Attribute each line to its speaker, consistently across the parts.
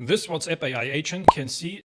Speaker 1: This WhatsApp AI agent can see,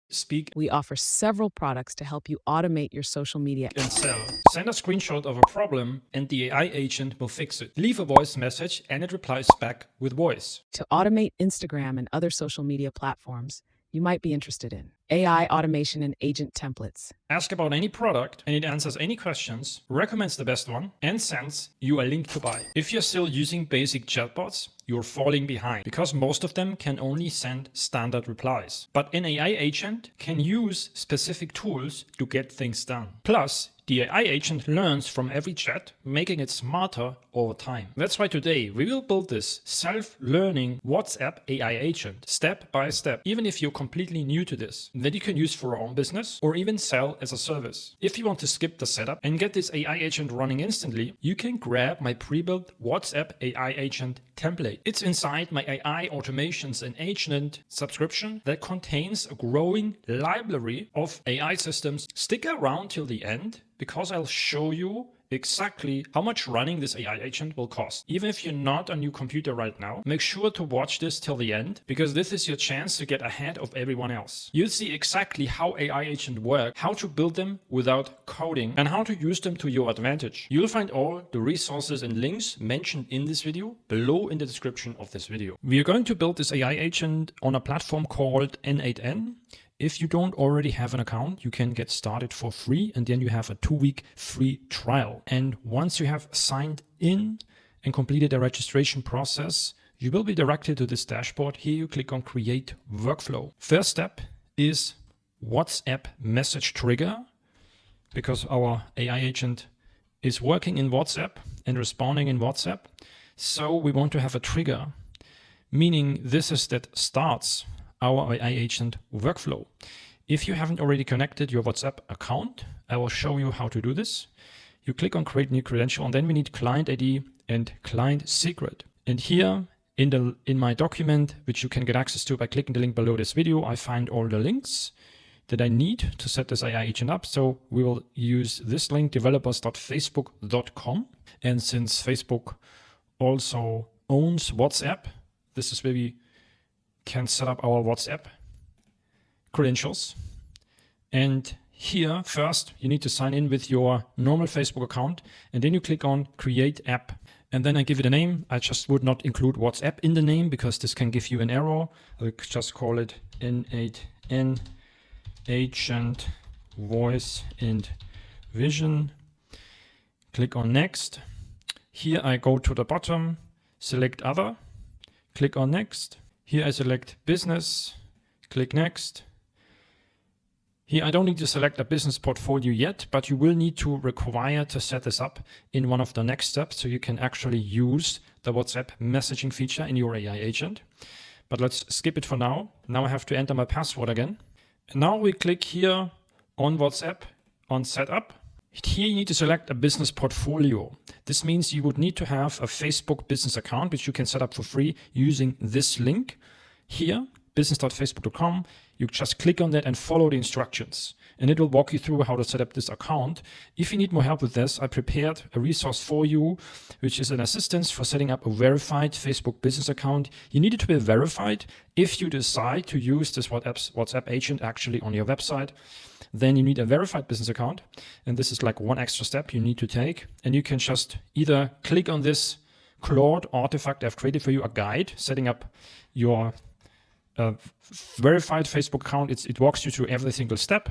Speaker 1: speak,
Speaker 2: We offer several products to help you automate your social media.
Speaker 1: and sell. Send a screenshot of a problem and the AI agent will fix it. Leave a voice message and it replies back with voice.
Speaker 2: To automate Instagram and other social media platforms you might be interested in. AI automation and agent templates.
Speaker 1: Ask about any product and it answers any questions, recommends the best one, and sends you a link to buy. If you're still using basic chatbots, you're falling behind because most of them can only send standard replies. But an AI agent can use specific tools to get things done. Plus, the AI agent learns from every chat, making it smarter over time. That's why today we will build this self-learning WhatsApp AI agent step by step, even if you're completely new to this, that you can use for your own business or even sell as a service. If you want to skip the setup and get this AI agent running instantly, you can grab my pre-built WhatsApp AI agent template. It's inside my AI automations and agent subscription that contains a growing library of AI systems. Stick around till the end because I'll show you exactly how much running this AI agent will cost. Even if you're not on your computer right now, make sure to watch this till the end because this is your chance to get ahead of everyone else. You'll see exactly how AI agents work, how to build them without coding, and how to use them to your advantage. You'll find all the resources and links mentioned in this video below in the description of this video. We are going to build this AI agent on a platform called n8n. If you don't already have an account, you can get started for free and then you have a 2-week free trial. And once you have signed in and completed the registration process, you will be directed to this dashboard. Here you click on Create Workflow. First step is WhatsApp message trigger, because our AI agent is working in WhatsApp and responding in WhatsApp. So we want to have a trigger, meaning this is that starts our AI agent workflow. If you haven't already connected your WhatsApp account, I will show you how to do this. You click on create new credential and then we need client ID and client secret. And here in my document, which you can get access to by clicking the link below this video, I find all the links that I need to set this AI agent up. So we will use this link, developers.facebook.com. And since Facebook also owns WhatsApp, this is where we can set up our WhatsApp credentials. And here first you need to sign in with your normal Facebook account and then you click on create app and then I give it a name. I just would not include WhatsApp in the name because this can give you an error. I'll just call it n8n agent voice and vision. Click on next. Here I go to the bottom, select other, click on next. Here I select business, click next. Here I don't need to select a business portfolio yet, but you will need to require to set this up in one of the next steps so you can actually use the WhatsApp messaging feature in your AI agent. But let's skip it for now. Now I have to enter my password again. And now we click here on WhatsApp on setup. Here you need to select a business portfolio. This means you would need to have a Facebook business account, which you can set up for free using this link here, business.facebook.com. You just click on that and follow the instructions, and it will walk you through how to set up this account. If you need more help with this, I prepared a resource for you, which is an assistance for setting up a verified Facebook business account. You need it to be verified if you decide to use this WhatsApp agent actually on your website. Then you need a verified business account. And this is like one extra step you need to take. And you can just either click on this Claude artifact I've created for you, a guide, setting up your verified Facebook account. It walks you through every single step.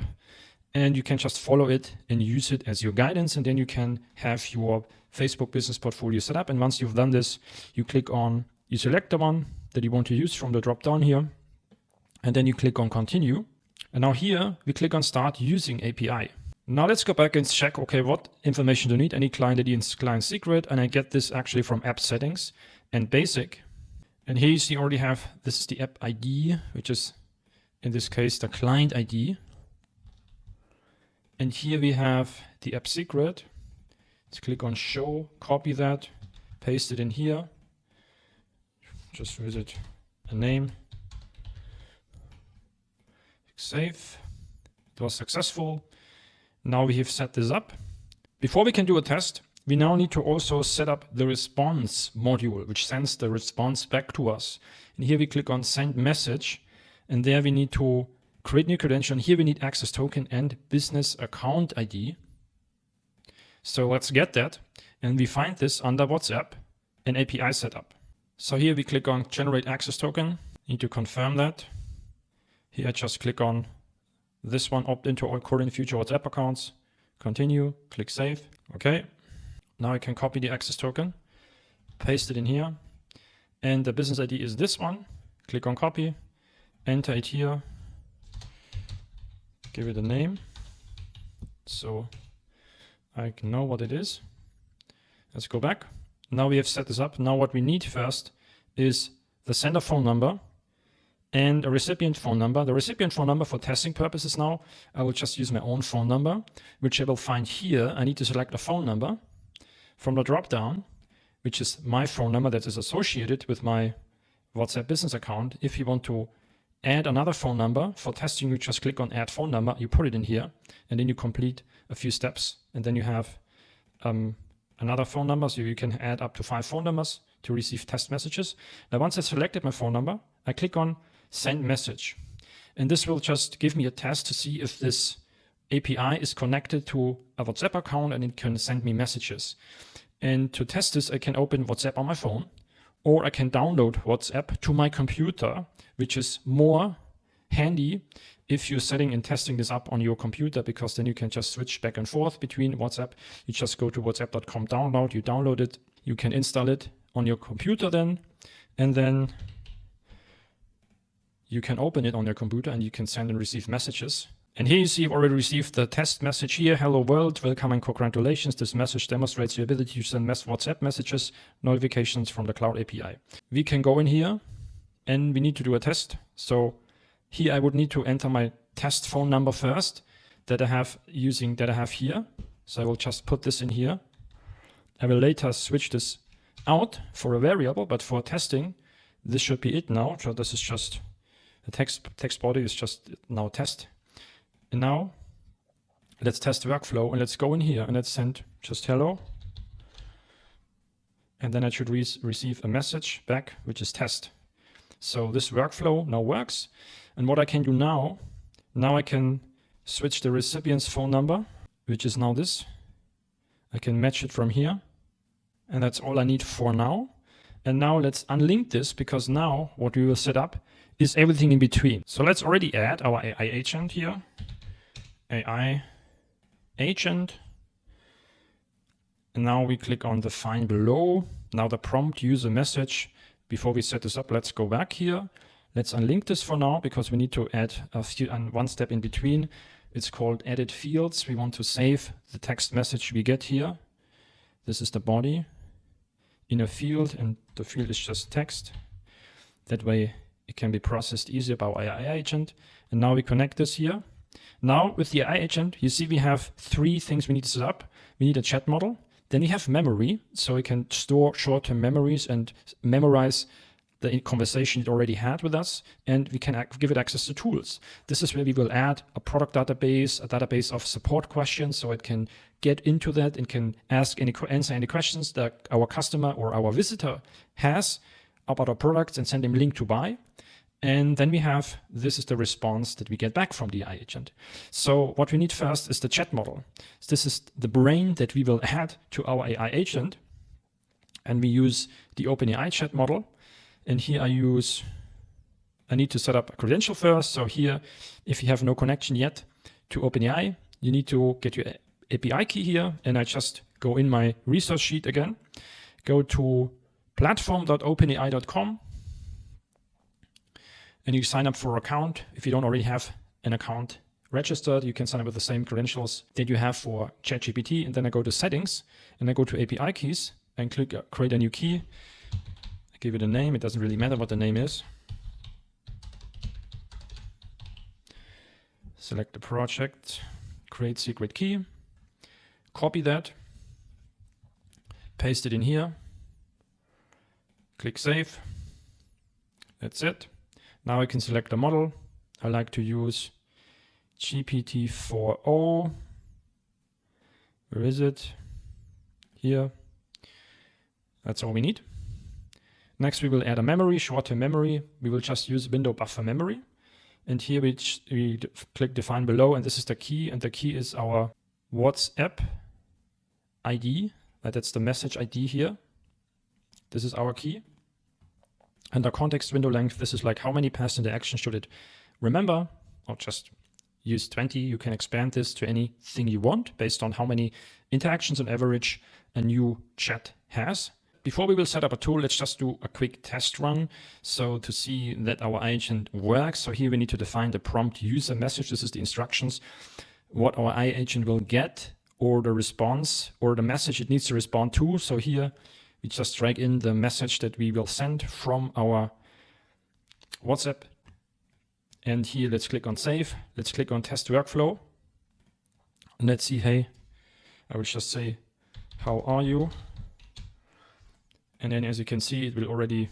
Speaker 1: And you can just follow it and use it as your guidance. And then you can have your Facebook business portfolio set up. And once you've done this, you select the one that you want to use from the drop down here. And then you click on continue. And now here we click on start using API. Now let's go back and check, okay, what information do you need? I need client ID and client secret. And I get this actually from app settings and basic. And here you see already have, this is the app ID, which is in this case the client ID. And here we have the app secret. Let's click on show, copy that, paste it in here. Just visit a name. Save. It was successful. Now we have set this up. Before we can do a test, we now need to also set up the response module, which sends the response back to us. And here we click on send message. And there we need to create new credential. And here we need access token and business account ID. So let's get that. And we find this under WhatsApp and API setup. So here we click on generate access token. Need to confirm that. Here I just click on this one, opt into all current and future WhatsApp accounts. Continue, click save. Okay. Now I can copy the access token, paste it in here. And the business ID is this one. Click on copy, enter it here, give it a name so I can know what it is. Let's go back. Now we have set this up. Now what we need first is the sender phone number and a recipient phone number. The recipient phone number for testing purposes now, I will just use my own phone number, which I will find here. I need to select a phone number from the drop-down, which is my phone number that is associated with my WhatsApp business account. If you want to add another phone number for testing, you just click on add phone number, you put it in here, and then you complete a few steps. And then you have another phone number, so you can add up to 5 phone numbers to receive test messages. Now, once I selected my phone number, I click on send message. And this will just give me a test to see if this API is connected to a WhatsApp account and it can send me messages. And to test this, I can open WhatsApp on my phone, or I can download WhatsApp to my computer, which is more handy if you're setting and testing this up on your computer, because then you can just switch back and forth between WhatsApp. You just go to whatsapp.com download, you download it, you can install it on your computer then, and then you can open it on your computer and you can send and receive messages. And here you see you've already received the test message here. Hello world, welcome and congratulations. This message demonstrates your ability to send WhatsApp messages, notifications from the Cloud API. We can go in here and we need to do a test. So here I would need to enter my test phone number first that I have here. So I will just put this in here. I will later switch this out for a variable, but for testing, this should be it now. So this is just the text body is just now test. And now let's test the workflow and let's go in here and let's send just hello. And then I should receive a message back, which is test. So this workflow now works. And what I can do now I can switch the recipient's phone number, which is now this. I can match it from here. And that's all I need for now. And now let's unlink this, because now what we will set up is everything in between. So let's already add our AI agent here. AI agent. And now we click on the find below. Now the prompt user message. Before we set this up, let's go back here. Let's unlink this for now, because we need to add one step in between. It's called edit fields. We want to save the text message we get here. This is the body in a field, and the field is just text. That way it can be processed easier by our AI agent. And now we connect this here. Now with the AI agent, you see we have 3 things we need to set up. We need a chat model. Then we have memory, so we can store short-term memories and memorize the conversation it already had with us, and we can give it access to tools. This is where we will add a product database, a database of support questions, so it can get into that and can answer any questions that our customer or our visitor has about our products and send them a link to buy. And then we have, this is the response that we get back from the AI agent. So what we need first is the chat model. This is the brain that we will add to our AI agent. And we use the OpenAI chat model. And here I need to set up a credential first. So here, if you have no connection yet to OpenAI, you need to get your API key here. And I just go in my resource sheet again, go to platform.openai.com. And you sign up for an account. If you don't already have an account registered, you can sign up with the same credentials that you have for ChatGPT. And then I go to settings and I go to API keys and click create a new key. I give it a name. It doesn't really matter what the name is. Select the project, create secret key, copy that, paste it in here, click save. That's it. Now I can select a model. I like to use GPT-4o. Where is it? Here. That's all we need. Next, we will add a memory, short-term memory. We will just use window buffer memory. And here we click define below, and this is the key, and the key is our WhatsApp ID. That's the message ID here. This is our key. And the context window length, this is like how many past interactions should it remember, or just use 20. You can expand this to anything you want based on how many interactions on average a new chat has. Before we will set up a tool, let's just do a quick test run. So to see that our agent works. So here we need to define the prompt user message. This is the instructions, what our AI agent will get, or the response, or the message it needs to respond to. So here we just drag in the message that we will send from our WhatsApp. And here, let's click on save. Let's click on test workflow. And let's see, hey, I will just say, how are you? And then as you can see, it will already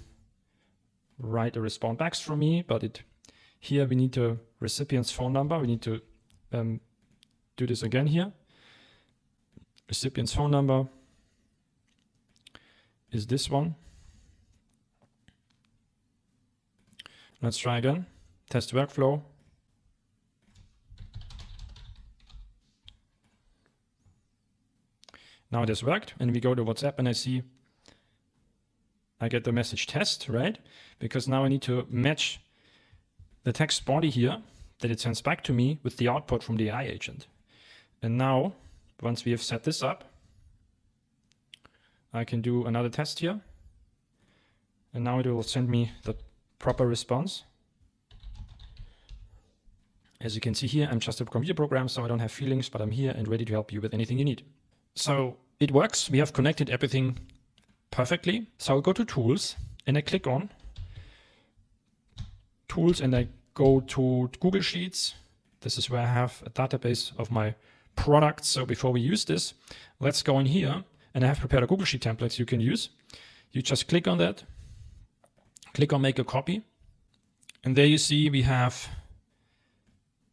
Speaker 1: write a response back from me, but here we need the recipient's phone number. We need to do this again here. Recipient's phone number is this one. Let's try again. Test workflow. Now it has worked, and we go to WhatsApp and I get the message test, right? Because now I need to match the text body here that it sends back to me with the output from the AI agent. And now, once we have set this up, I can do another test here. And now it will send me the proper response. As you can see here, I'm just a computer program, so I don't have feelings, but I'm here and ready to help you with anything you need. So it works. We have connected everything perfectly. So I'll go to Tools and I click on Tools and I go to Google Sheets. This is where I have a database of my products. So before we use this, let's go in here, and I have prepared a Google Sheet template you can use. You just click on that, click on make a copy, and there you see we have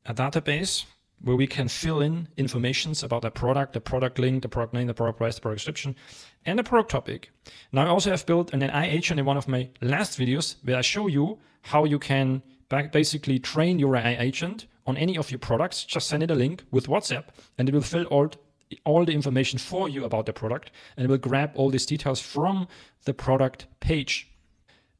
Speaker 1: a database where we can fill in informations about the product link, the product name, the product price, the product description, and the product topic. Now I also have built an AI agent in one of my last videos where I show you how you can basically train your AI agent on any of your products. Just send it a link with WhatsApp and it will fill all the information for you about the product, and it will grab all these details from the product page.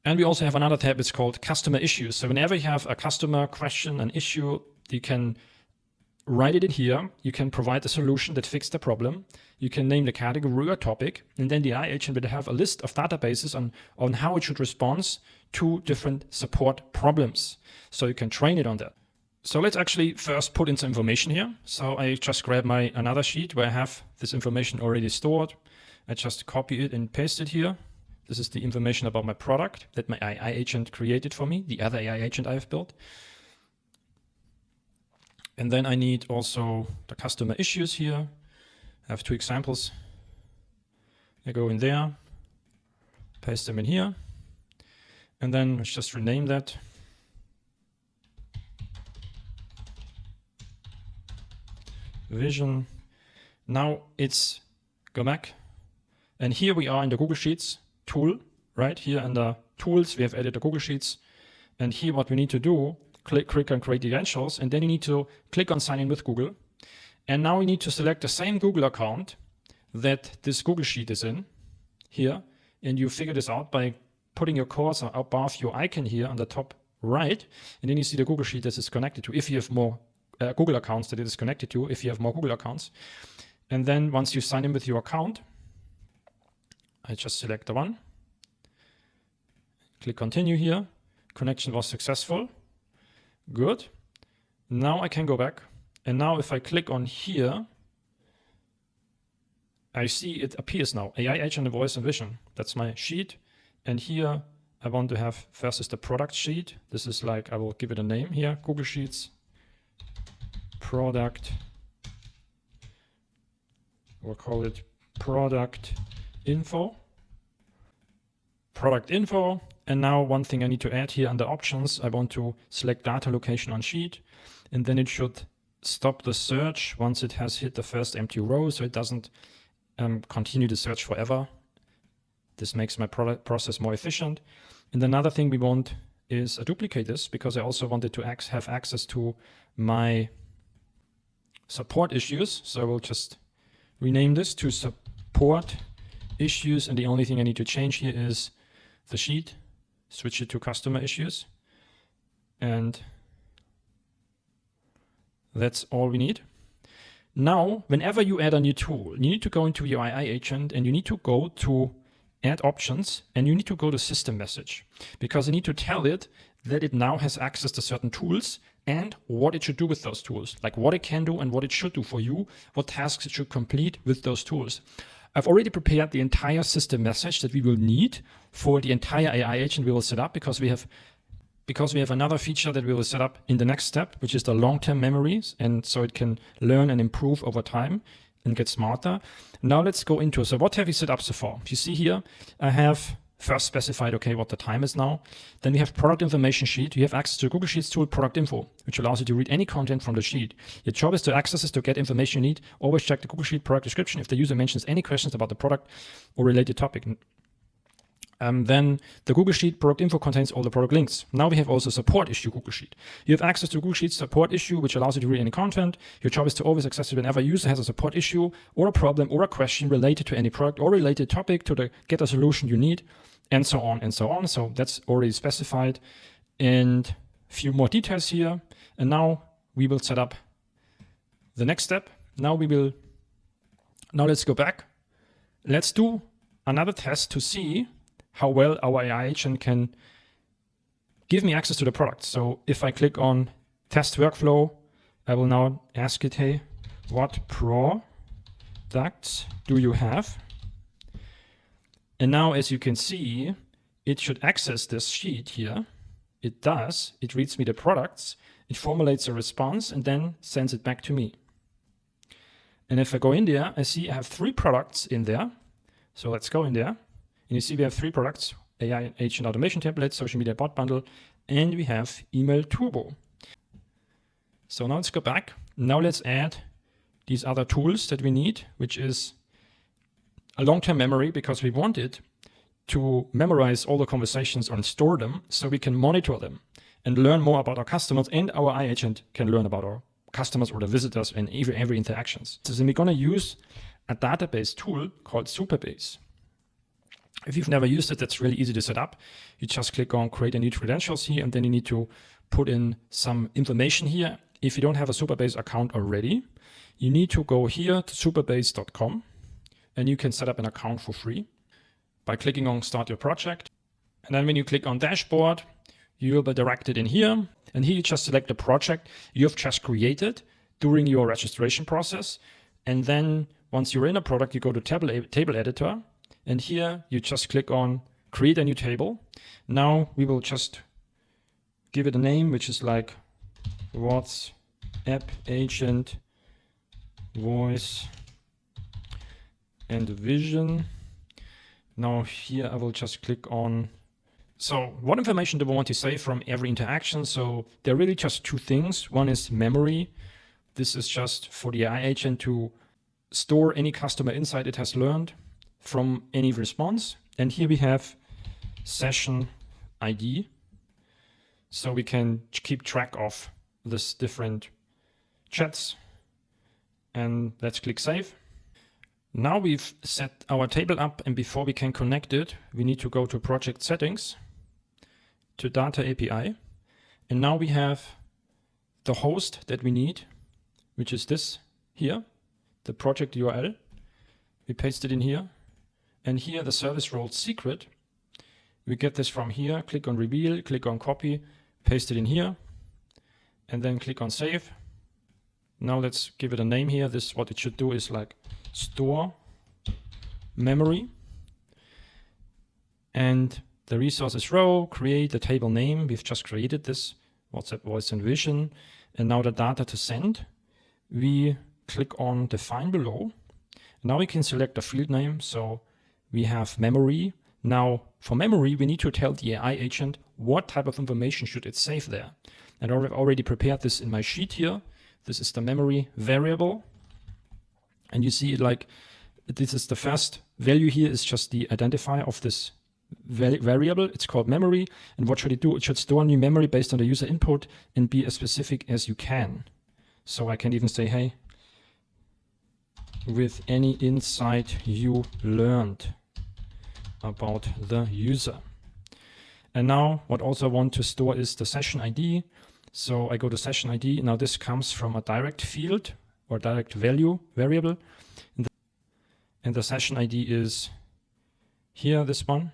Speaker 1: And we also have another tab, it's called customer issues. So whenever you have a customer question, an issue, you can write it in here. You can provide a solution that fixes the problem. You can name the category or topic, and then the AI agent will have a list of databases on how it should respond to different support problems. So you can train it on that. So let's actually first put in some information here. So I just grab another sheet where I have this information already stored. I just copy it and paste it here. This is the information about my product that my AI agent created for me, the other AI agent I have built. And then I need also the customer issues here. I have two examples. I go in there, paste them in here, and then let's just rename that. Vision. Now go back. And here we are in the Google Sheets tool, right? Here under tools, we have added the Google Sheets. And here what we need to do, click on create credentials, and then you need to click on sign in with Google. And now we need to select the same Google account that this Google Sheet is in here. And you figure this out by putting your cursor above your icon here on the top right. And then you see the Google Sheet that is connected to, if you have more Google accounts that it is connected to, if you have more Google accounts. And then once you sign in with your account, I just select the one, click continue here. Connection was successful. Good. Now I can go back. And now if I click on here, I see it appears now. AI agent and voice and vision. That's my sheet. And here I want to have, first is the product sheet. This is like, I will give it a name here, Google Sheets, product, we'll call it product info. Product info. And now one thing I need to add here under options, I want to select data location on sheet, and then it should stop the search once it has hit the first empty row, so it doesn't continue the search forever. This makes my process more efficient. And another thing we want is I duplicate this because I also wanted to have access to my support issues. So I will just rename this to support issues. And the only thing I need to change here is the sheet, switch it to customer issues. And that's all we need. Now, whenever you add a new tool, you need to go into your AI agent and you need to go to add options and you need to go to system message, because you need to tell it that it now has access to certain tools and what it should do with those tools, like what it can do and what it should do for you, what tasks it should complete with those tools. I've already prepared the entire system message that we will need for the entire AI agent we will set up, because we have another feature that we will set up in the next step, which is the long-term memories. And so it can learn and improve over time and get smarter. Now let's go into, so what have we set up so far? You see here, I have first specified, okay, what the time is now. Then we have product information sheet. You have access to Google Sheets tool product info, which allows you to read any content from the sheet. Your job is to access this to get information you need. Always check the Google Sheet product description if the user mentions any questions about the product or related topic. Then the Google Sheet product info contains all the product links. Now we have also support issue Google Sheet. You have access to Google Sheet support issue, which allows you to read any content. Your job is to always access it whenever a user has a support issue or a problem or a question related to any product or related topic to get a solution you need, and so on and so on. So that's already specified. And a few more details here. And now we will set up the next step. Now let's go back. Let's do another test to see how well our AI agent can give me access to the product. So if I click on test workflow, I will now ask it, hey, what products do you have? And now, as you can see, it should access this sheet here. It does. It reads me the products. It formulates a response and then sends it back to me. And if I go in there, I see I have 3 products in there. So let's go in there. And you see we have 3 products: AI agent automation template, social media bot bundle, and we have email turbo. So now let's go back. Now let's add these other tools that we need, which is a long-term memory, because we want it to memorize all the conversations and store them so we can monitor them and learn more about our customers, and our AI agent can learn about our customers or the visitors and every interactions. So we're going to use a database tool called Supabase. If you've never used it, that's really easy to set up. You just click on create a new credentials here, and then you need to put in some information here. If you don't have a Supabase account already, you need to go here to supabase.com, and you can set up an account for free by clicking on start your project. And then when you click on dashboard, you will be directed in here. And here you just select the project you have just created during your registration process. And then once you're in a product, you go to table editor. And here you just click on create a new table. Now we will just give it a name, which is like WhatsApp agent voice and vision. Now here I will just click on, so what information do we want to save from every interaction? So there are really just 2 things. One is memory. This is just for the AI agent to store any customer insight it has learned from any response. And here we have session ID. So we can keep track of this different chats. And let's click save. Now we've set our table up, and before we can connect it, we need to go to project settings, to data API. And now we have the host that we need, which is this here, the project URL. We paste it in here. And here the service role secret. We get this from here, click on reveal, click on copy, paste it in here, and then click on save. Now let's give it a name here. This, what it should do is like store memory. And the resources row, create the table name. We've just created this, WhatsApp voice and vision. And now the data to send. We click on define below. Now we can select a field name. So we have memory. Now for memory, we need to tell the AI agent what type of information should it save there. And I've already prepared this in my sheet here. This is the memory variable. And you see it like, this is the first value here is just the identifier of this variable. It's called memory. And what should it do? It should store new memory based on the user input and be as specific as you can. So I can even say, hey, with any insight you learned about the user. And now what also I want to store is the session ID. So I go to session ID. Now this comes from a direct field or direct value variable. And the session ID is here, this one.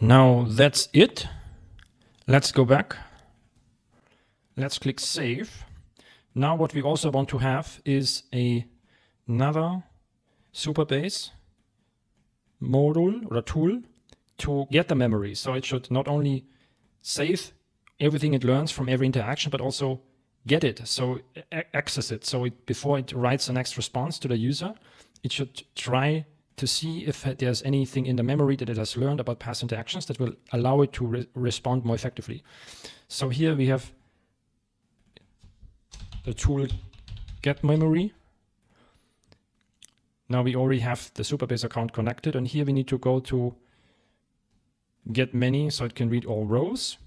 Speaker 1: Now that's it. Let's go back. Let's click save. Now what we also want to have is another Supabase module or a tool to get the memory. So it should not only save everything it learns from every interaction, but also get it, so access it. So before it writes the next response to the user, it should try to see if there's anything in the memory that it has learned about past interactions that will allow it to respond more effectively. So here we have the tool get memory. Now we already have the Supabase account connected, and here we need to go to get many so it can read all rows.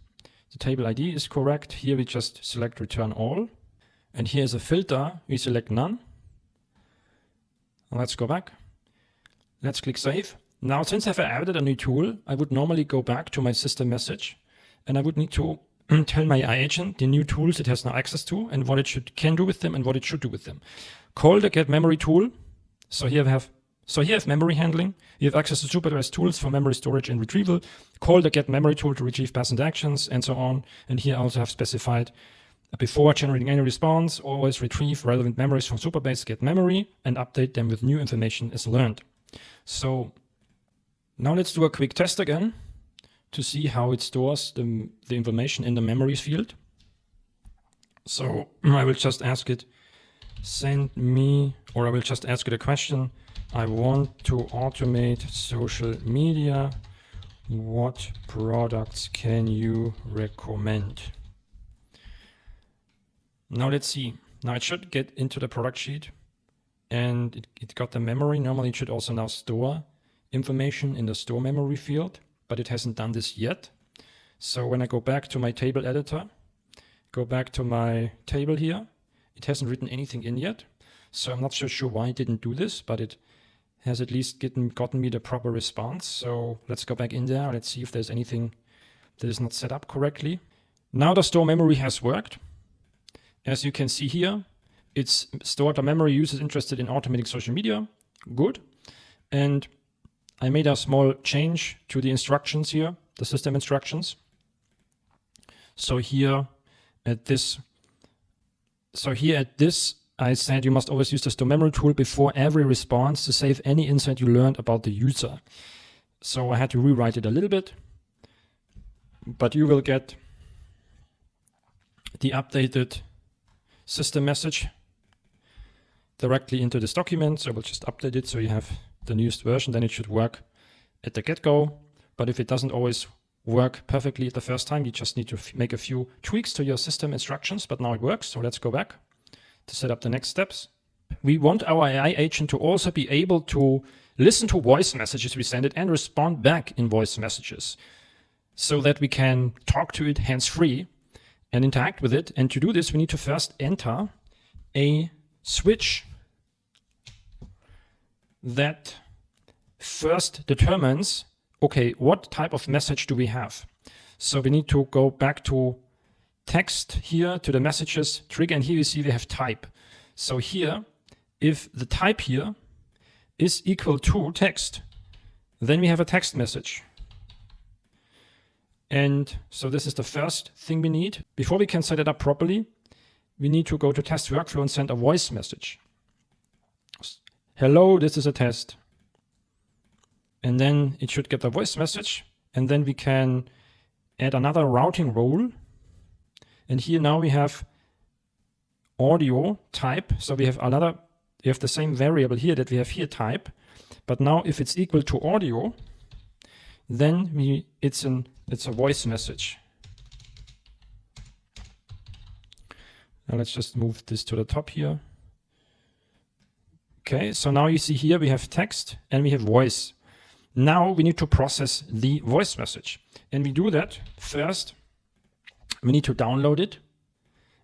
Speaker 1: The table ID is correct. Here we just select return all. And here's a filter. We select none. Let's go back. Let's click save. Now, since I've added a new tool, I would normally go back to my system message, and I would need to tell my AI agent the new tools it has now access to and what it can do with them and what it should do with them. Call the get memory tool. So here we have memory handling. You have access to supervised tools for memory storage and retrieval. Call the get memory tool to retrieve past interactions and so on. And here I also have specified before generating any response, always retrieve relevant memories from Supabase get memory and update them with new information as learned. So now let's do a quick test again to see how it stores the information in the memories field. So I will just ask it, send me, or I will just ask it a question. I want to automate social media. What products can you recommend? Now let's see. Now it should get into the product sheet and it got the memory. Normally it should also now store information in the store memory field, but it hasn't done this yet. So when I go back to my table editor, go back to my table here, it hasn't written anything in yet. So I'm not so sure why it didn't do this, but it has at least gotten me the proper response. So let's go back in there. Let's see if there's anything that is not set up correctly. Now the store memory has worked. As you can see here, it's stored the memory users interested in automating social media. Good. And I made a small change to the instructions here, the system instructions. So here at this, I said you must always use the store memory tool before every response to save any insight you learned about the user. So I had to rewrite it a little bit, but you will get the updated system message directly into this document. So we'll just update it so you have the newest version, then it should work at the get-go. But if it doesn't always work perfectly at the first time, you just need to make a few tweaks to your system instructions, but now it works. So let's go back to set up the next steps. We want our AI agent to also be able to listen to voice messages we send it and respond back in voice messages so that we can talk to it hands-free and interact with it. And to do this, we need to first enter a switch that first determines, okay, what type of message do we have? So we need to go back to text here to the messages trigger, and here you see we have type. So here, if the type here is equal to text, then we have a text message. And so this is the first thing we need. Before we can set it up properly, we need to go to test workflow and send a voice message. Hello, this is a test. And then it should get the voice message. And then we can add another routing role. And here now we have audio type. So we have the same variable here that we have here type. But now if it's equal to audio, then it's a voice message. Now let's just move this to the top here. Okay, so now you see here we have text and we have voice. Now we need to process the voice message. And we do that first. We need to download it.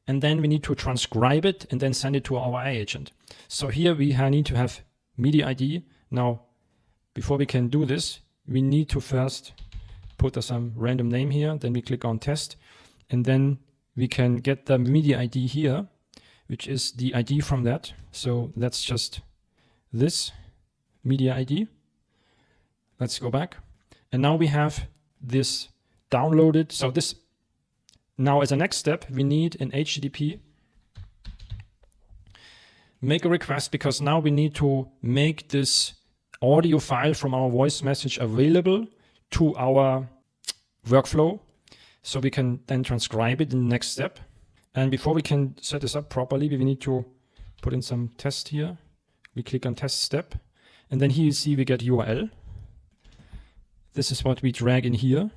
Speaker 1: And then we need to transcribe it and then send it to our AI agent. So here we need to have media ID. Now, before we can do this, we need to first put some random name here. Then we click on test. And then we can get the media ID here, which is the ID from that. So that's just this media ID. Let's go back. And now we have this downloaded. So this, now as a next step, we need an HTTP make a request, because now we need to make this audio file from our voice message available to our workflow, so we can then transcribe it in the next step. And before we can set this up properly, we need to put in some test here. We click on test step, and then here you see we get URL. This is what we drag in here.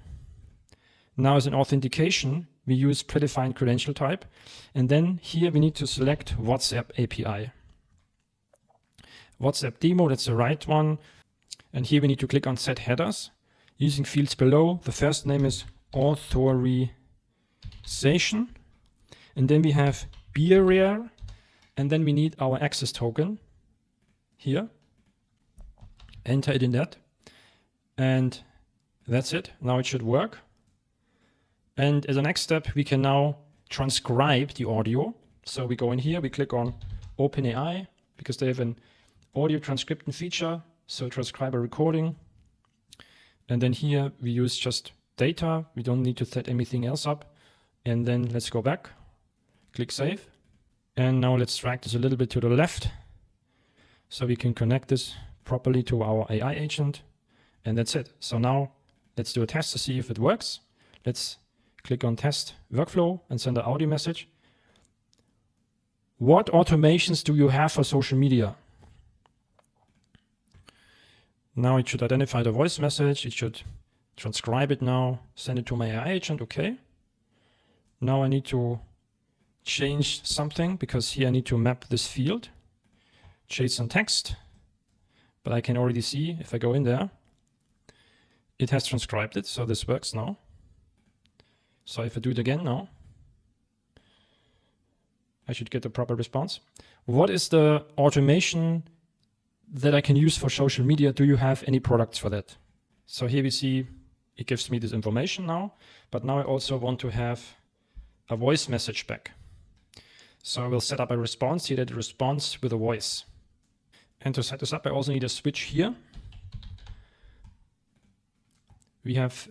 Speaker 1: Now as an authentication, we use predefined credential type. And then here we need to select WhatsApp API. WhatsApp demo, that's the right one. And here we need to click on set headers. Using fields below, the first name is authorization. And then we have bearer. And then we need our access token here. Enter it in that. And that's it. Now it should work. And as a next step, we can now transcribe the audio. So we go in here, we click on OpenAI, because they have an audio transcription feature. So transcribe a recording. And then here we use just data. We don't need to set anything else up. And then let's go back, click save. And now let's drag this a little bit to the left, so we can connect this properly to our AI agent. And that's it. So now let's do a test to see if it works. Let's click on test workflow and send an audio message. What automations do you have for social media? Now it should identify the voice message. It should transcribe it now, send it to my AI agent. Okay. Now I need to change something, because here I need to map this field, JSON text. But I can already see if I go in there, it has transcribed it. So this works now. So if I do it again now, I should get the proper response. What is the automation that I can use for social media? Do you have any products for that? So here we see it gives me this information now, but now I also want to have a voice message back. So I will set up a response here that responds with a voice. And to set this up, I also need a switch here. We have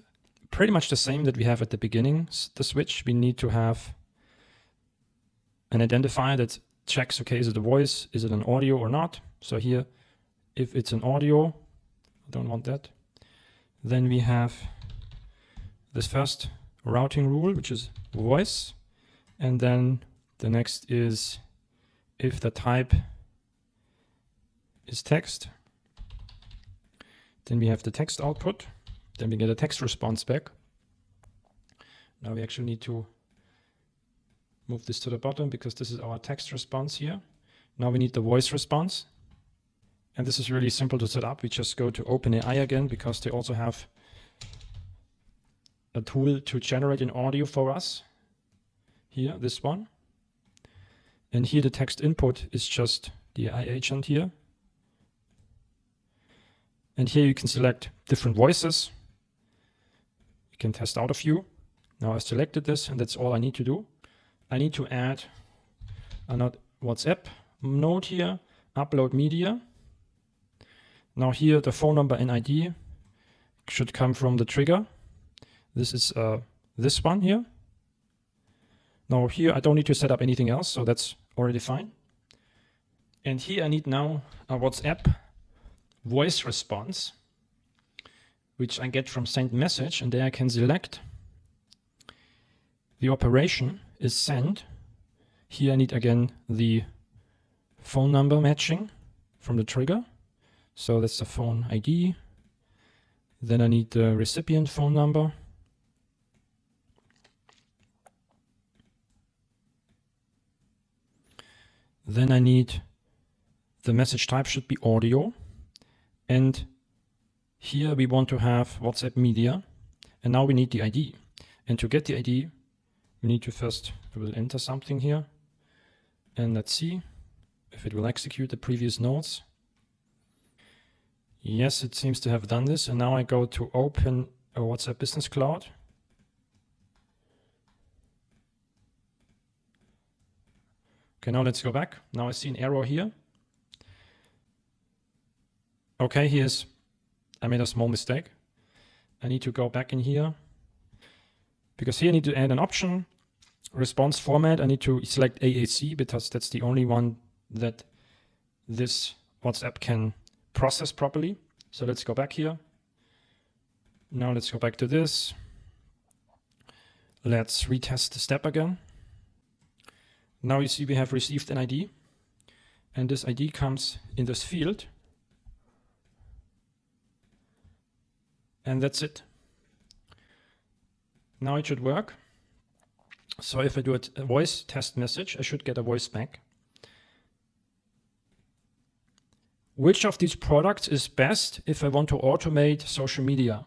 Speaker 1: pretty much the same that we have at the beginning, the switch. We need to have an identifier that checks, okay, is it a voice, is it an audio or not? So here, if it's an audio, I don't want that. Then we have this first routing rule, which is voice. And then the next is if the type is text, then we have the text output. Then we get a text response back. Now we actually need to move this to the bottom, because this is our text response here. Now we need the voice response. And this is really simple to set up. We just go to OpenAI again, because they also have a tool to generate an audio for us. Here, this one. And here the text input is just the AI agent here. And here you can select different voices. You can test out a few. Now I've selected this, and that's all I need to do. I need to add another WhatsApp node here, upload media. Now here the phone number and ID should come from the trigger. This is this one here. Now here I don't need to set up anything else, so that's already fine. And here I need now a WhatsApp voice response, which I get from send message, and there I can select the operation is send. Here I need again the phone number matching from the trigger. So that's the phone ID. Then I need the recipient phone number. Then I need the message type should be audio. And Here we want to have WhatsApp media, and now we need the ID. And to get the ID, we need to first, we will enter something here, and let's see if it will execute the previous nodes. Yes, it seems to have done this, and now I go to open a WhatsApp Business Cloud. Okay, now let's go back. Now I see an error here. Okay, I made a small mistake. I need to go back in here because here I need to add an option, response format. I need to select AAC because that's the only one that this WhatsApp can process properly. So let's go back here. Now let's go back to this. Let's retest the step again. Now you see we have received an ID, and this ID comes in this field. And that's it. Now it should work. So if I do a voice test message, I should get a voice back. Which of these products is best if I want to automate social media?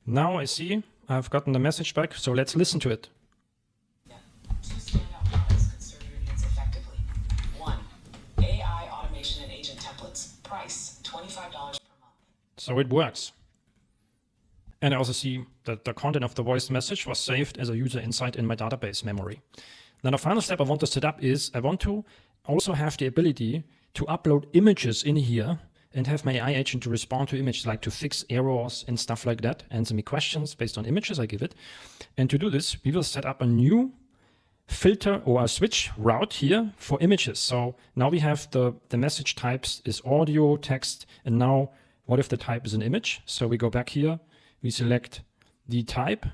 Speaker 1: Now I see I've gotten the message back, so let's listen to it.
Speaker 2: Two standout products could serve your needs effectively. 1. AI automation and agent templates. Price $25 per month.
Speaker 1: So it works. And I also see that the content of the voice message was saved as a user insight in my database memory. Now the final step I want to set up is I want to also have the ability to upload images in here and have my AI agent to respond to images, like to fix errors and stuff like that, answer me questions based on images I give it. And to do this, we will set up a new filter or a switch route here for images. So now we have the message types is audio, text, and now what if the type is an image? So we go back here, we select the type.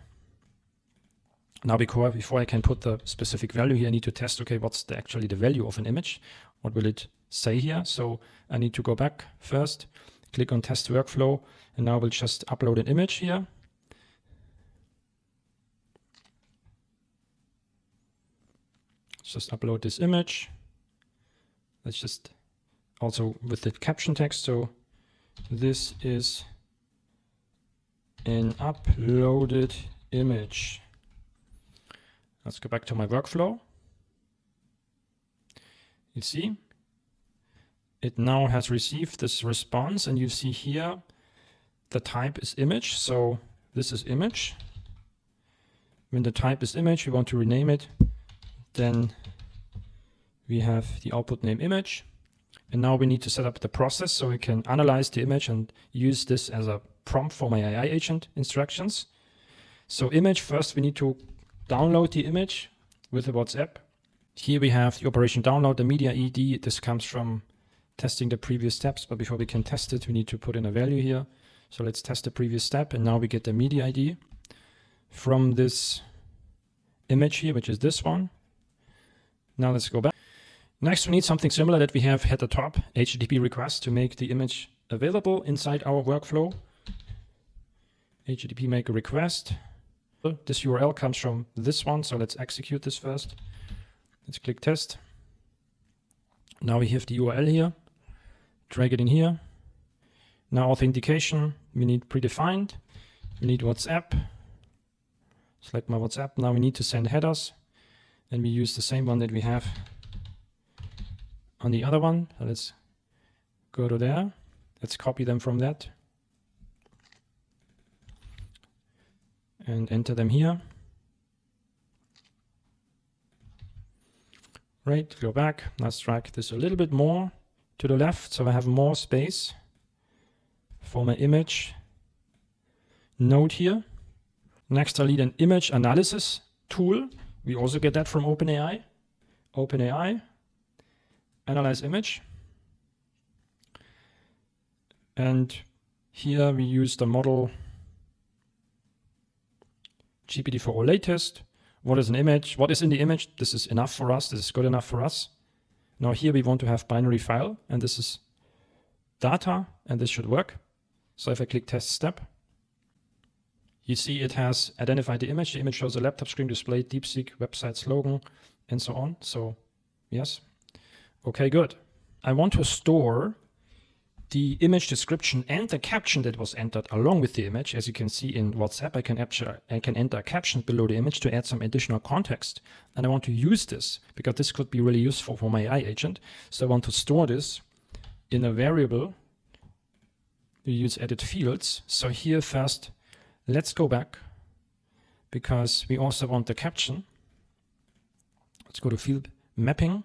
Speaker 1: Now before I can put the specific value here, I need to test, okay, what's actually the value of an image? What will it say here? So I need to go back first, click on test workflow, and now we'll just upload an image here. Let's just upload this image. Let's just also with the caption text. So this is an uploaded image. Let's go back to my workflow. You see, it now has received this response, and you see here the type is image. So this is image. When the type is image, we want to rename it. Then we have the output name image. And now we need to set up the process so we can analyze the image and use this as a prompt for my AI agent instructions. So image, first we need to download the image with the WhatsApp. Here we have the operation download, the media ID. This comes from testing the previous steps, but before we can test it, we need to put in a value here. So let's test the previous step, and now we get the media ID from this image here, which is this one. Now let's go back. Next, we need something similar that we have at the top, HTTP request, to make the image available inside our workflow. HTTP make a request. This URL comes from this one, so let's execute this first. Let's click test. Now we have the URL here. Drag it in here. Now authentication, we need predefined. We need WhatsApp. Select my WhatsApp. Now we need to send headers. And we use the same one that we have on the other one. So let's go to there. Let's copy them from that. And enter them here. Right, go back. Let's drag this a little bit more to the left so I have more space for my image node here. Next, I need an image analysis tool. We also get that from OpenAI. OpenAI, analyze image. And here we use the model GPT-4o latest. What is an image? What is in the image? This is enough for us. This is good enough for us. Now here we want to have binary file, and this is data, and this should work. So if I click test step, you see it has identified the image. The image shows a laptop screen display, DeepSeek website slogan, and so on. So yes. Okay, good. I want to store the image description and the caption that was entered along with the image. As you can see in WhatsApp, I can enter a caption below the image to add some additional context. And I want to use this because this could be really useful for my AI agent. So I want to store this in a variable. We use edit fields. So here first, let's go back because we also want the caption. Let's go to field mapping.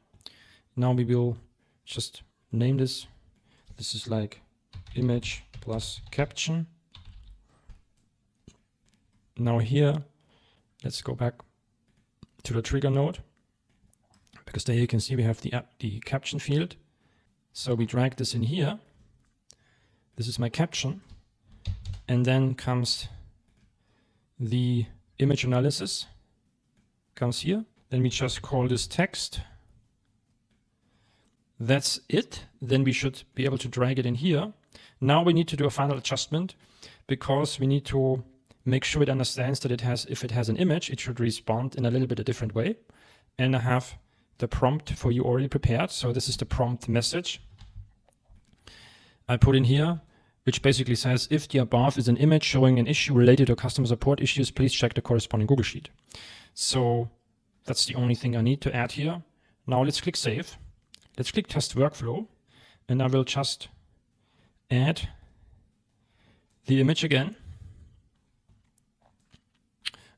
Speaker 1: Now we will just name this. This is like image plus caption. Now here, let's go back to the trigger node because there you can see we have the caption field. So we drag this in here. This is my caption. And then comes the image analysis, comes here. Then we just call this text. That's it. Then we should be able to drag it in here. Now we need to do a final adjustment because we need to make sure it understands that if it has an image, it should respond in a little bit a different way. And I have the prompt for you already prepared. So this is the prompt message I put in here, which basically says, if the above is an image showing an issue related to customer support issues, please check the corresponding Google Sheet. So that's the only thing I need to add here. Now let's click Save. Let's click Test Workflow, and I will just add the image again.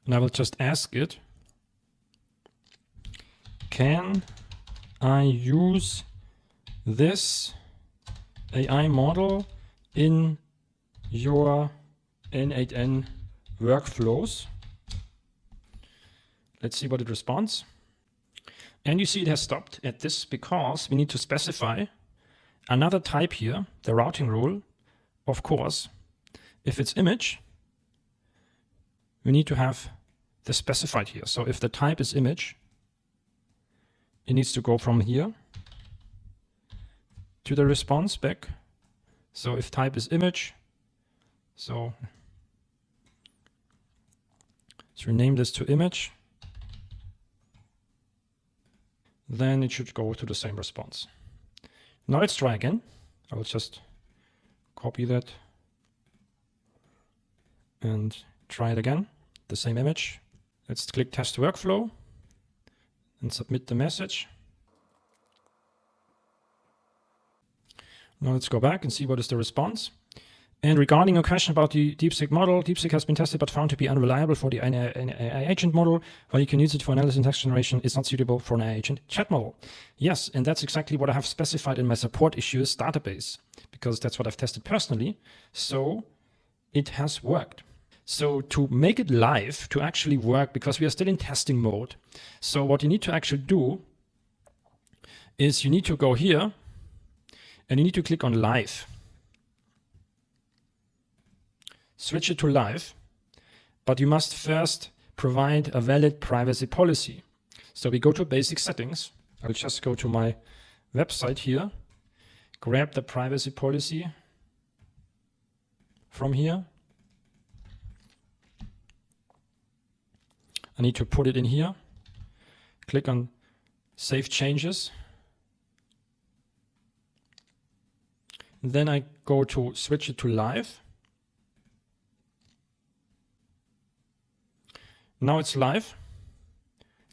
Speaker 1: And I will just ask it, can I use this AI model in your n8n workflows? Let's see what it responds. And you see it has stopped at this because we need to specify another type here, the routing rule. Of course, if it's image, we need to have this specified here. So if the type is image, it needs to go from here to the response back. So if type is image, so let's rename this to image. Then it should go to the same response. Now let's try again. I will just copy that and try it again, the same image. Let's click Test Workflow and submit the message. Now let's go back and see what is the response. And regarding your question about the DeepSeek model, DeepSeek has been tested but found to be unreliable for the AI agent model. While you can use it for analysis and text generation, it's not suitable for an AI agent chat model. Yes, and that's exactly what I have specified in my support issues database, because that's what I've tested personally. So it has worked. So to make it live, to actually work, because we are still in testing mode. So what you need to actually do is you need to go here and you need to click on live. Switch it to live, but you must first provide a valid privacy policy. So we go to basic settings. I'll just go to my website here, grab the privacy policy from here. I need to put it in here. Click on Save Changes. Then I go to switch it to live. Now it's live.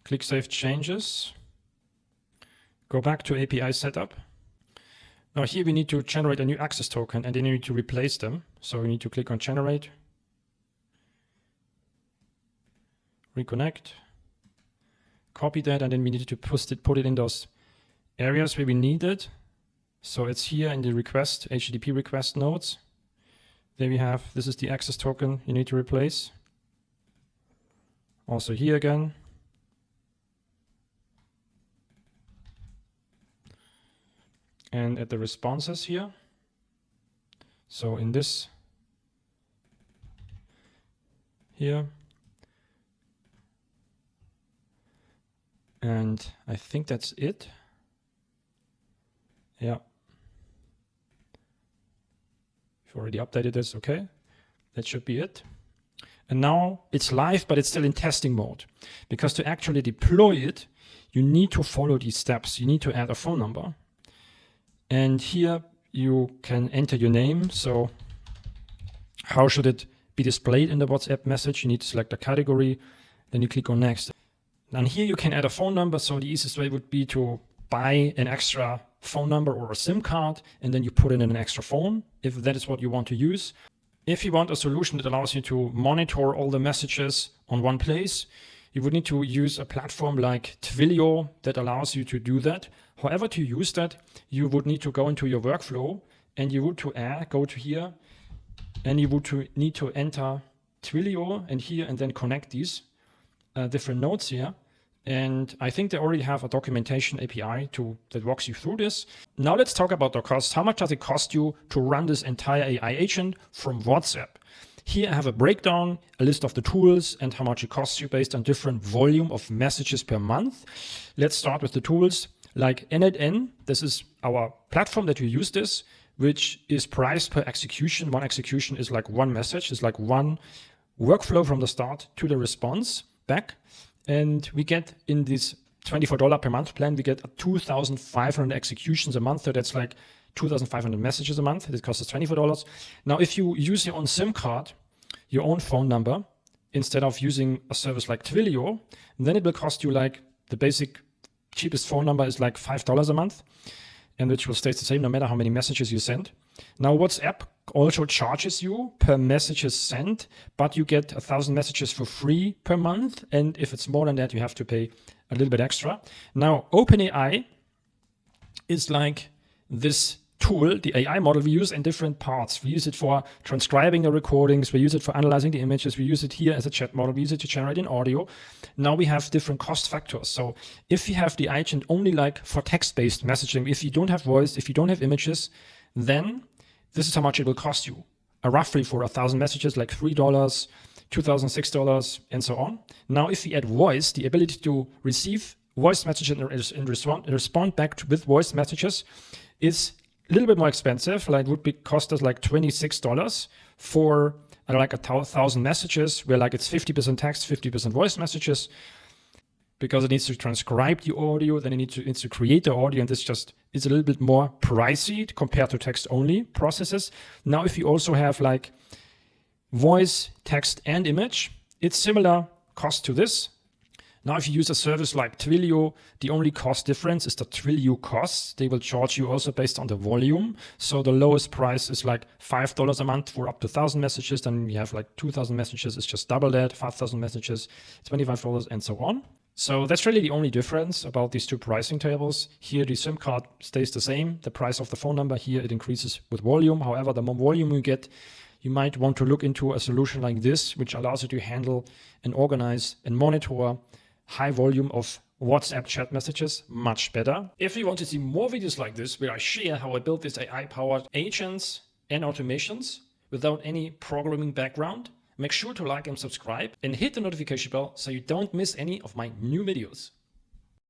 Speaker 1: Click Save Changes. Go back to API setup. Now here we need to generate a new access token and then you need to replace them. So we need to click on Generate. Reconnect. Copy that and then we need to put it in those areas where we need it. So it's here in the request, HTTP request nodes. There we have, this is the access token you need to replace. Also here again. And at the responses here. So in this here. And I think that's it. Yeah. We've already updated this, okay. That should be it. And now it's live, but it's still in testing mode. Because to actually deploy it, you need to follow these steps. You need to add a phone number. And here you can enter your name. So how should it be displayed in the WhatsApp message? You need to select a category, then you click on next. And here you can add a phone number. So the easiest way would be to buy an extra phone number or a SIM card, and then you put in an extra phone if that is what you want to use. If you want a solution that allows you to monitor all the messages on one place, you would need to use a platform like Twilio that allows you to do that. However, to use that, you would need to go into your workflow, and you would go to here, and you would need to enter Twilio and here, and then connect these different nodes here. And I think they already have a documentation API that walks you through this. Now let's talk about the cost. How much does it cost you to run this entire AI agent from WhatsApp? Here I have a breakdown, a list of the tools, and how much it costs you based on different volume of messages per month. Let's start with the tools like n8n. This is our platform that we use this, which is priced per execution. One execution is like one message. It's like one workflow from the start to the response back. And we get in this $24 per month plan, we get 2,500 executions a month. So that's like 2,500 messages a month. This costs us $24. Now, if you use your own SIM card, your own phone number, instead of using a service like Twilio, then it will cost you like the basic cheapest phone number is like $5 a month, and which will stay the same no matter how many messages you send. Now, WhatsApp also charges you per messages sent, but you get 1,000 messages for free per month. And if it's more than that, you have to pay a little bit extra. Now, OpenAI is like this tool, the AI model we use in different parts. We use it for transcribing the recordings. We use it for analyzing the images. We use it here as a chat model. We use it to generate an audio. Now we have different cost factors. So if you have the agent only like for text-based messaging, if you don't have voice, if you don't have images, then this is how much it will cost you. Roughly for 1,000 messages, like $3, $2,000, $6, and so on. Now, if we add voice, the ability to receive voice messages and respond back with voice messages is a little bit more expensive. Like it would cost us like $26 for like 1,000 messages, where like it's 50% text, 50% voice messages, because it needs to transcribe the audio, then it needs to create the audio, and this just is a little bit more pricey compared to text-only processes. Now, if you also have like voice, text, and image, it's similar cost to this. Now, if you use a service like Twilio, the only cost difference is the Twilio costs. They will charge you also based on the volume. So the lowest price is like $5 a month for up to 1,000 messages. Then you have like 2,000 messages, it's just double that, 5,000 messages, $25, and so on. So that's really the only difference about these two pricing tables. Here, the SIM card stays the same. The price of the phone number here, it increases with volume. However, the more volume you get, you might want to look into a solution like this, which allows you to handle and organize and monitor high volume of WhatsApp chat messages much better. If you want to see more videos like this, where I share how I built these AI-powered agents and automations without any programming background, make sure to like and subscribe and hit the notification bell so you don't miss any of my new videos.